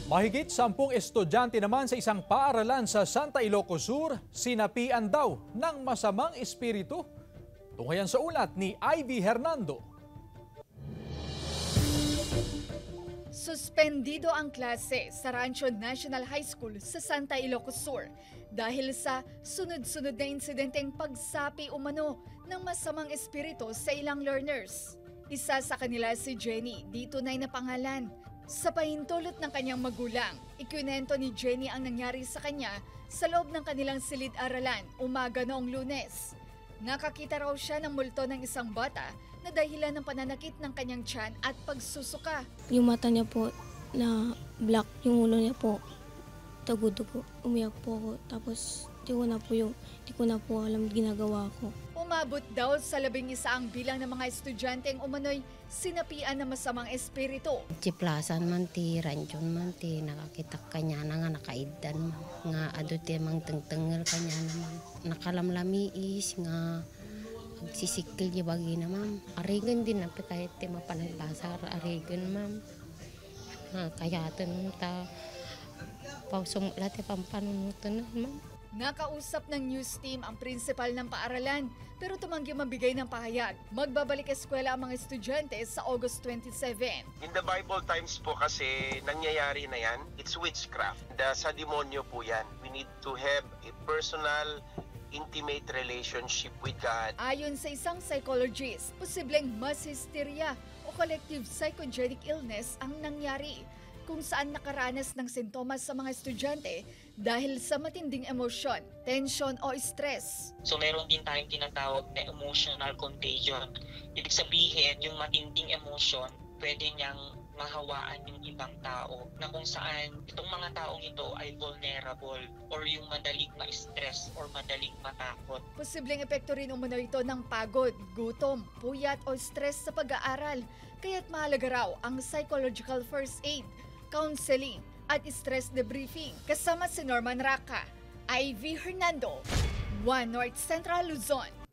Mahigit 10 estudyante naman sa isang paaralan sa Santa Ilocos Sur sinapian daw ng masamang espiritu. Tunghayan sa ulat ni Ivy Hernando. Suspendido ang klase sa Rancho National High School sa Santa Ilocos Sur dahil sa sunod-sunod na insidenteng pagsapi umano ng masamang espiritu sa ilang learners. Isa sa kanila si Jenny, di tunay na pangalan. Sa pahintulot ng kanyang magulang, ikwinento ni Jenny ang nangyari sa kanya sa loob ng kanilang silid-aralan umaga noong Lunes. Nakakita raw siya ng multo ng isang bata na dahilan ng pananakit ng kanyang tiyan at pagsusuka. Yung mata niya po na black, yung ulo niya po tagudugo. Umiyak po ako tapos di ko na po alam ginagawa ko. Umabot daw sa 11 ang bilang ng mga estudyanteng umano'y sinapian ng masamang espiritu. Chiplasan man ti, ranchon man ti, nakakita kanya na nga nakaiddan man. Nga adote mang tengtengel kanya naman. Nakalamlami is nga agsisikil di bagi na ma'am. Arigan din na kahit ti mapanaglasar, arigan ma'am. Kaya ito ta pausumula ti pampanunutan na ma'am. Nakausap ng news team ang principal ng paaralan pero tumanggi mabigay ng pahayag. Magbabalik eskwela ang mga estudyante sa August 27. In the Bible times po kasi nangyayari na yan, it's witchcraft. Sa demonyo po yan. We need to have a personal, intimate relationship with God. Ayon sa isang psychologist, posibleng mass hysteria o collective psychogenic illness ang nangyari kung saan nakaranas ng sintomas sa mga estudyante dahil sa matinding emosyon, tension o stress. So meron din tayong tinatawag na emotional contagion. Ibig sabihin, yung matinding emosyon, pwede niyang mahawaan yung ibang tao na kung saan itong mga taong ito ay vulnerable or yung madaling ma-stress or madaling matakot. Posibleng epekto rin umano ito ng pagod, gutom, puyat o stress sa pag-aaral. Kaya't mahalaga raw ang psychological first aid, counseling at stress debriefing. Kasama si Norman Raca, Ivy Hernando, One North Central Luzon.